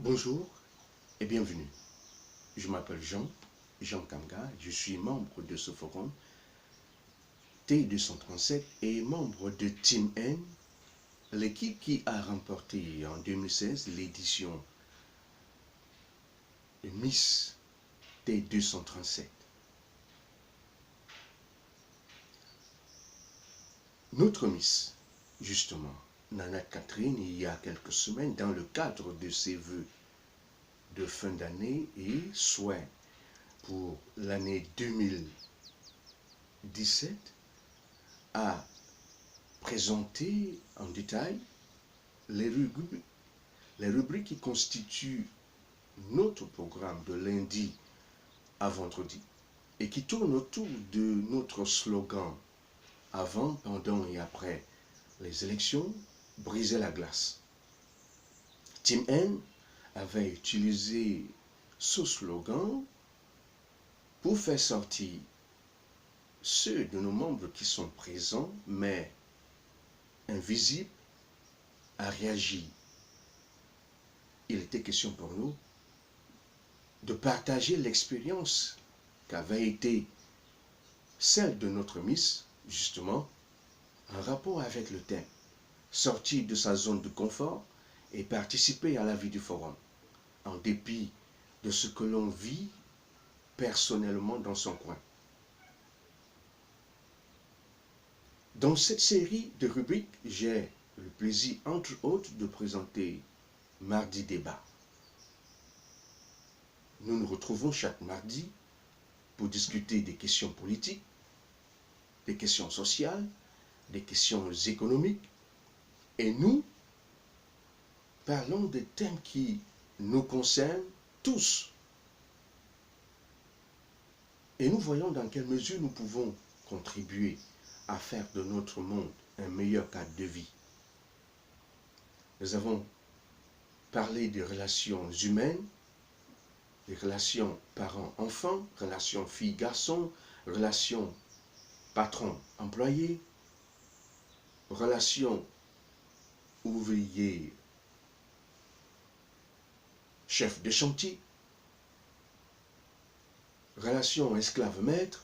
Bonjour et bienvenue. Je m'appelle Jean Kamga, je suis membre de ce forum T237 et membre de Team N, l'équipe qui a remporté en 2016 l'édition de Miss T237. Notre Miss, justement, Nana Catherine, il y a quelques semaines, dans le cadre de ses vœux de fin d'année et souhaits pour l'année 2017, a présenté en détail les rubriques qui constituent notre programme de lundi à vendredi et qui tournent autour de notre slogan avant, pendant et après les élections, briser la glace. Team N avait utilisé ce slogan pour faire sortir ceux de nos membres qui sont présents mais invisibles à réagir. Il était question pour nous de partager l'expérience qu'avait été celle de notre Miss, justement, en rapport avec le thème, sortir de sa zone de confort et participer à la vie du forum, en dépit de ce que l'on vit personnellement dans son coin. Dans cette série de rubriques, j'ai le plaisir, entre autres, de présenter Mardi Débat. Nous nous retrouvons chaque mardi pour discuter des questions politiques, des questions sociales, des questions économiques, et nous parlons des thèmes qui nous concernent tous. Et nous voyons dans quelle mesure nous pouvons contribuer à faire de notre monde un meilleur cadre de vie. Nous avons parlé des relations humaines, des relations parents-enfants, relations filles-garçons, relations patron-employé, relations ouvriers-chef de chantier, relations esclaves-maîtres.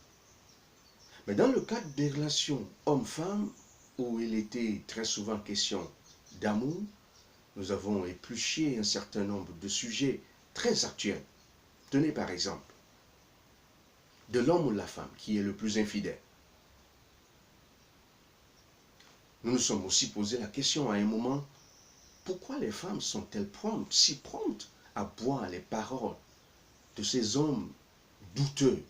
Mais dans le cadre des relations hommes-femmes, où il était très souvent question d'amour, nous avons épluché un certain nombre de sujets très actuels. Tenez par exemple, de l'homme ou de la femme qui est le plus infidèle. Nous nous sommes aussi posé la question à un moment, pourquoi les femmes sont-elles si promptes à boire les paroles de ces hommes douteux,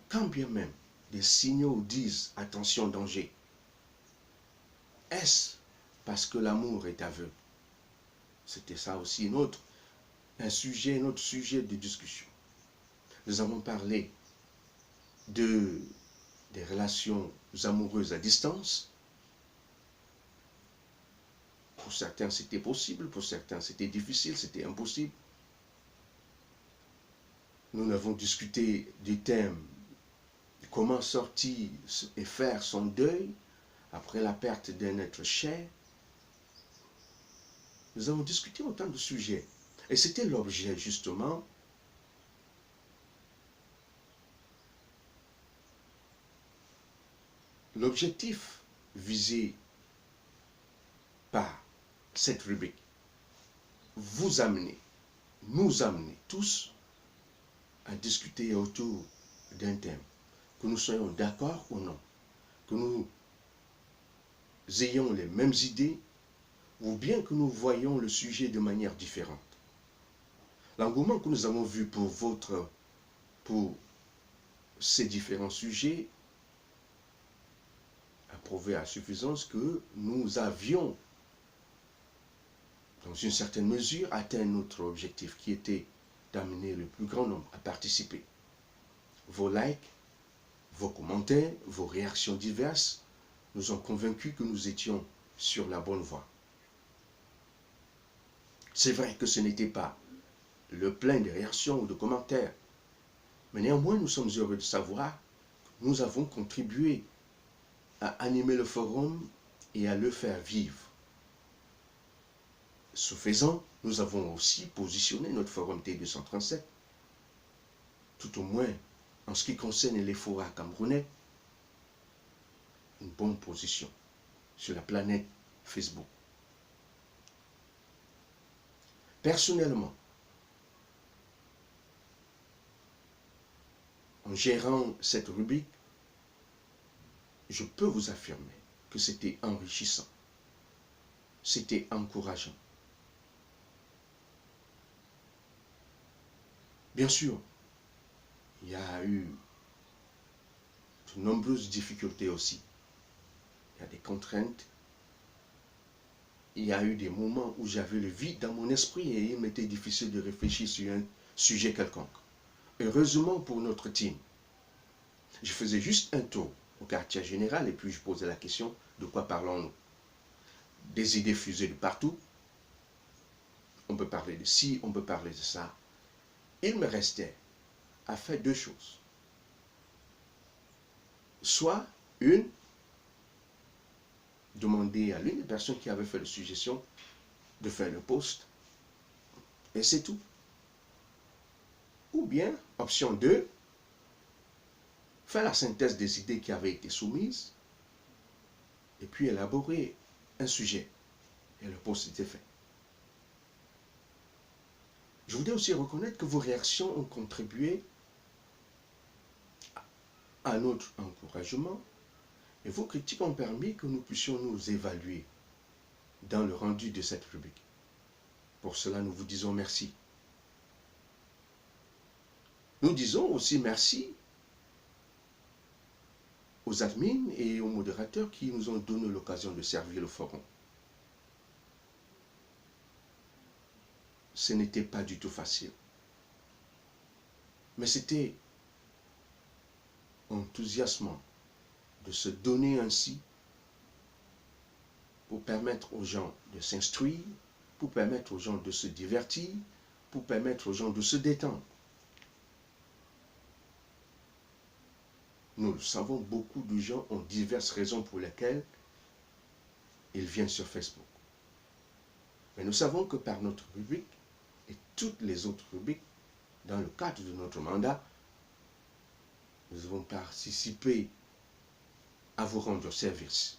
quand bien même des signaux disent attention, danger? Est-ce parce que l'amour est aveugle? C'était ça aussi un autre sujet de discussion. Nous avons parlé des relations amoureuses à distance. Pour certains, c'était possible, pour certains, c'était difficile, c'était impossible. Nous avons discuté du thème de comment sortir et faire son deuil après la perte d'un être cher. Nous avons discuté autant de sujets. Et c'était l'objet, justement, l'objectif visé par cette rubrique. Vous amener, nous amener tous à discuter autour d'un thème, que nous soyons d'accord ou non, que nous ayons les mêmes idées ou bien que nous voyons le sujet de manière différente. L'engouement que nous avons vu pour ces différents sujets a prouvé à suffisance que nous avions, dans une certaine mesure, atteint notre objectif qui était d'amener le plus grand nombre à participer. Vos likes, vos commentaires, vos réactions diverses nous ont convaincus que nous étions sur la bonne voie. C'est vrai que ce n'était pas le plein de réactions ou de commentaires, mais néanmoins nous sommes heureux de savoir que nous avons contribué à animer le forum et à le faire vivre. Ce faisant, nous avons aussi positionné notre forum T237, tout au moins en ce qui concerne les forats camerounais, une bonne position sur la planète Facebook. Personnellement, en gérant cette rubrique, je peux vous affirmer que c'était enrichissant, c'était encourageant. Bien sûr, il y a eu de nombreuses difficultés aussi. Il y a des contraintes. Il y a eu des moments où j'avais le vide dans mon esprit et il m'était difficile de réfléchir sur un sujet quelconque. Heureusement pour notre team, je faisais juste un tour au quartier général et puis je posais la question, de quoi parlons-nous? Des idées fusées de partout. On peut parler de ci, on peut parler de ça. Il me restait à faire deux choses. Soit demander à l'une des personnes qui avait fait la suggestion de faire le post, et c'est tout. Ou bien, option 2, faire la synthèse des idées qui avaient été soumises, et puis élaborer un sujet. Et le post était fait. Je voudrais aussi reconnaître que vos réactions ont contribué à notre encouragement, et vos critiques ont permis que nous puissions nous évaluer dans le rendu de cette rubrique. Pour cela, nous vous disons merci. Nous disons aussi merci aux admins et aux modérateurs qui nous ont donné l'occasion de servir le forum. Ce n'était pas du tout facile. Mais c'était enthousiasmant de se donner ainsi pour permettre aux gens de s'instruire, pour permettre aux gens de se divertir, pour permettre aux gens de se détendre. Nous le savons, beaucoup de gens ont diverses raisons pour lesquelles ils viennent sur Facebook. Mais nous savons que par notre rubrique et toutes les autres rubriques, dans le cadre de notre mandat, nous avons participé à vous rendre service.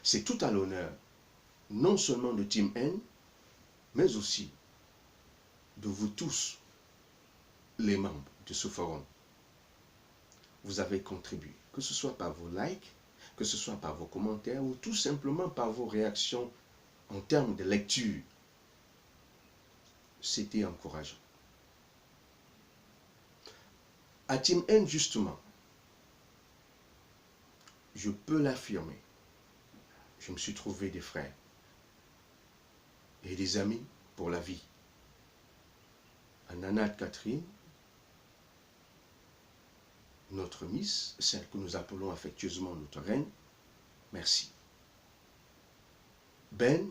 C'est tout à l'honneur, non seulement de Team N, mais aussi de vous tous, les membres de ce forum. Vous avez contribué, que ce soit par vos likes, que ce soit par vos commentaires ou tout simplement par vos réactions en termes de lecture. C'était encourageant. À Team N, justement, je peux l'affirmer, je me suis trouvé des frères et des amis pour la vie. Nana Catherine, notre Miss, celle que nous appelons affectueusement notre reine, merci. Ben,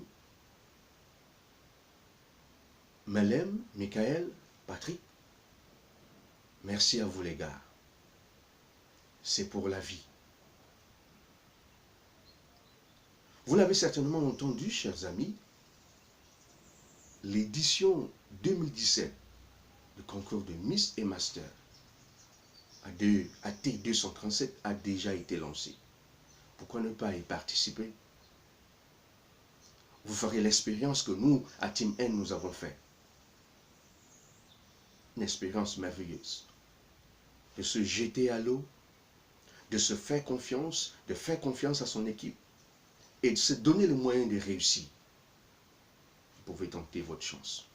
Melem, Michael, Patrick, merci à vous les gars. C'est pour la vie. Vous l'avez certainement entendu, chers amis, l'édition 2017 du concours de Miss et Master à T237 a déjà été lancée. Pourquoi ne pas y participer? Vous ferez l'expérience que nous, à Team N, nous avons fait. Une expérience merveilleuse. De se jeter à l'eau, de se faire confiance, de faire confiance à son équipe et de se donner le moyen de réussir. Vous pouvez tenter votre chance.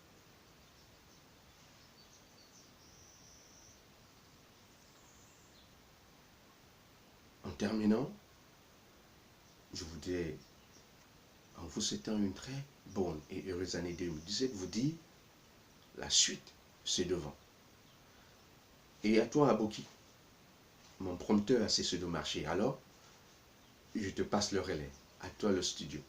En terminant, je voudrais, en vous souhaitant une très bonne et heureuse année 2017, vous dire la suite, c'est devant. Et à toi, Aboki, mon prompteur a cessé de marcher. Alors, je te passe le relais. À toi, le studio.